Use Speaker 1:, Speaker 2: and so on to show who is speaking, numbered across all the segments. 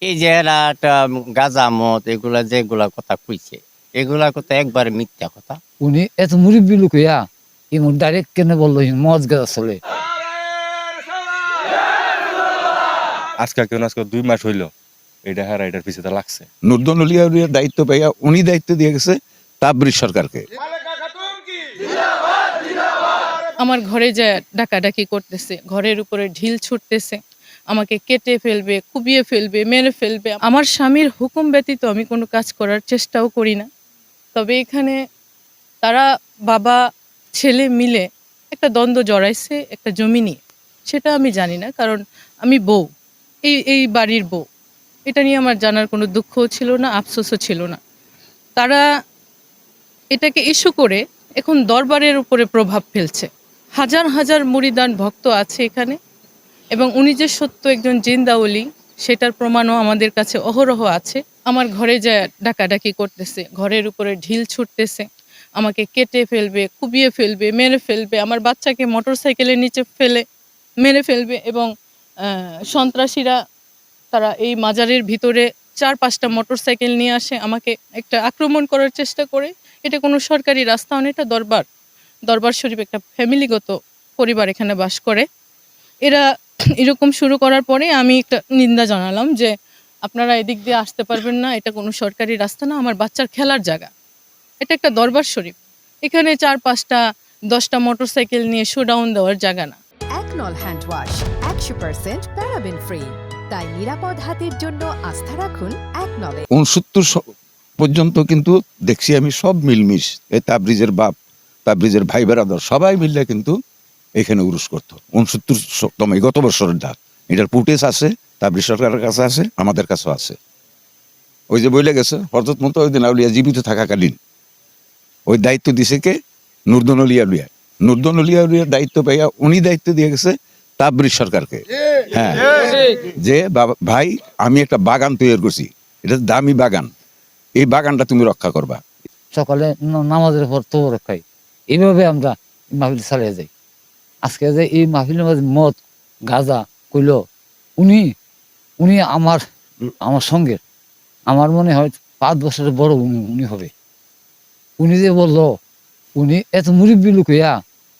Speaker 1: এই যে এরা একটা গাঁজা মদ এগুলা যেগুলা কথা কইছে এগুলা কথা একবারে মিথ্যা কথা।
Speaker 2: উনি এত মুরব্বী লোক হইয়া এমন ডাইরেক্ট কেন বললো মদ গাঁজা চলে।
Speaker 3: আজকে 2 মাস হইলো এটা হারা এটার পিছনে লাগছে।
Speaker 4: নুরদন আলিয়ার দায়িত্ব পাইয়া উনি দায়িত্ব দিয়ে গেছে তাবরিজ সরকারকে।
Speaker 5: আমার ঘরে যায় ডাকাডাকি করতেছে, ঘরের উপরে ঢিল ছুটতেছে, আমাকে কেটে ফেলবে, কুপিয়ে ফেলবে, মেরে ফেলবে। আমার স্বামীর হুকুম ব্যতীত আমি কোনো কাজ করার চেষ্টাও করি না। তবে এখানে তারা বাবা ছেলে মিলে একটা দ্বন্দ্ব জড়াইছে একটা জমি নিয়ে, সেটা আমি জানি না, কারণ আমি বউ, এই বাড়ির বউ। এটা নিয়ে আমার জানার কোনো দুঃখও ছিল না, আফসোসও ছিল না। তারা এটাকে ইস্যু করে এখন দরবারের উপরে প্রভাব ফেলছে। হাজার হাজার মুরিদান ভক্ত আছে এখানে, এবং উনি যে সত্য একজন জিন্দা ওলি সেটার প্রমাণও আমাদের কাছে অহরহ আছে। আমার ঘরে যায় ডাকাডাকি করতেছে, ঘরের উপরে ঢিল ছুটতেছে, আমাকে কেটে ফেলবে, কুপিয়ে ফেলবে, মেরে ফেলবে, আমার বাচ্চাকে মোটরসাইকেলের নিচে ফেলে মেরে ফেলবে। এবং সন্ত্রাসীরা তারা এই মাজারের ভিতরে 4-5টা মোটরসাইকেল নিয়ে আসে, আমাকে একটা আক্রমণ করার চেষ্টা করে। এটা কোনো সরকারি রাস্তা না, এটা দরবার শরীফ, একটা ফ্যামিলিগত পরিবার এখানে বাস করে। এরা এরকম শুরু করার পরে আমি একটা নিন্দা জানালাম যে আপনারা এদিক দিয়ে আসতে পারবেন না, এটা কোনো সরকারি রাস্তা না, আমার বাচ্চার খেলার জায়গা, এটা একটা দরবার শরীফ, এখানে 4-5টা 10টা মোটরসাইকেল নিয়ে শোডাউন দেওয়ার জায়গা না।
Speaker 6: একনল হ্যান্ড ওয়াশ 100% প্যারাবেন ফ্রি, তাই নিরাপদ হাতের জন্য আস্থা রাখুন একনলে।
Speaker 4: 69 পর্যন্ত কিন্তু দেখছি আমি সব মিলমিশ, এই তাবরিজের বাপ, তাবরিজের ভাই বেরাদর সবাই মিললে কিন্তু এখানে উরুস করতো। 69তম গত বছরের ডাক, এটার ফুটেজ আছে, তাবরিজ সরকারের কাছে আছে, আমাদের কাছেও আছে। ওই যে বইলে গেছে হযরত মুতাওয়াজ্জিন আউলিয়া জীবিত থাকাকালীন ওই দায়িত্ব দিছে কে? নুরদন আলিয়া। নুরদন আলিয়ার দায়িত্ব পাইয়া উনি দায়িত্ব দিয়ে গেছে তাবরিজ সরকারকে। হ্যাঁ, যে ভাই আমি একটা বাগান তৈরি করছি, এটা দামি বাগান, এই বাগানটা তুমি রক্ষা করবা।
Speaker 2: সকালে নামাজের পর তো খাই, এইভাবে আমরা মাহফিল চালিয়ে যাই। আজকে যে এই মাহফিলের মধ্যে মদ গাঁজা কইল, উনি আমার সঙ্গে, আমার মনে হয় 5 বছরের বড় উনি হবে। উনি যে বললো উনি এত মুরব্বী লোক হইয়া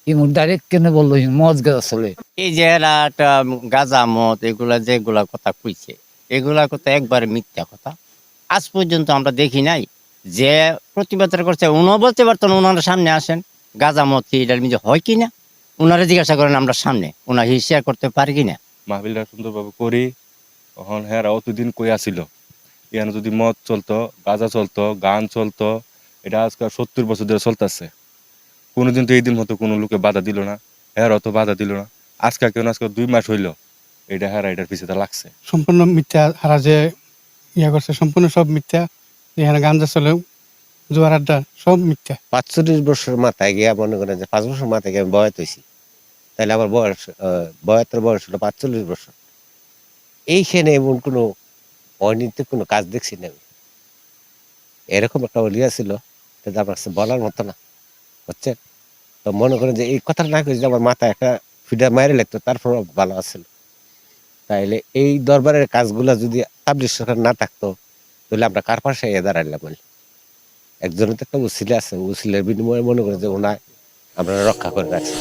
Speaker 2: এমন ডাইরেক্ট কেন বললো মদ গাঁজা চলে।
Speaker 1: এই যে এরা একটা গাঁজা মদ এগুলা যেগুলা কথা কইছে এগুলা কথা একবারে মিথ্যা কথা। আজ পর্যন্ত আমরা দেখি নাই যে প্রতিবাদ করছে। উনিও বলতে পারতেন, ওনারা সামনে আসেন, গাঁজা মদ কি এটার মধ্যে হয় কিনা ওনারা জিজ্ঞাসা করেন, আমরা সামনে ওনার শেয়ার করতে পারি কিনা।
Speaker 3: মাহফিলটা সুন্দরভাবে করি, তখন হ্যাঁ অতদিন কই আসিল, এখানে যদি মদ চলতো, গাঁজা চলতো, গান চলতো, এটা আজকাল 70 বছর ধরে চলতেছে। কোনোদিন তো এই দিন মতো কোনো লোকে বাধা দিল না, হ্যাঁ অত বাধা দিল না। আজকে 2 মাস হইলো এটা হারা এটার পিছনে লাগছে।
Speaker 7: সম্পূর্ণ মিথ্যা। হারা যে করছে সম্পূর্ণ সব মিথ্যা। এখানে গাঞ্জা চলে, জোয়ার আড্ডা সব মিথ্যা।
Speaker 8: 45 বছর মাথায় গিয়া মনে করেন যে 5 বছর মাথায় গিয়ে আমি বয়াত হয়েছি, তাহলে আমার বয়াতের বয়স হলো 45 বছর। এইখানে এমন কোনো অনীতির কোনো কাজ দেখছি না। এরকম একটা অলিয়া ছিল, আমার কাছে বলার মতো না, হচ্ছে তো মনে করেন যে এই কথাটা না করে যদি আমার মাথায় একটা ফিডার মাইরে লাগতো তারপর ভালো আছিল। তাইলে এই দরবারের কাজগুলা যদি তাবলিগ সরকার না থাকতো তাহলে আমরা কার পাশে দাঁড়াইলাম? একজনের তো একটা উসিলা আছে, উসিলের বিনিময়ে মনে করেন যে ওনায় আমরা রক্ষা করে রাখছি।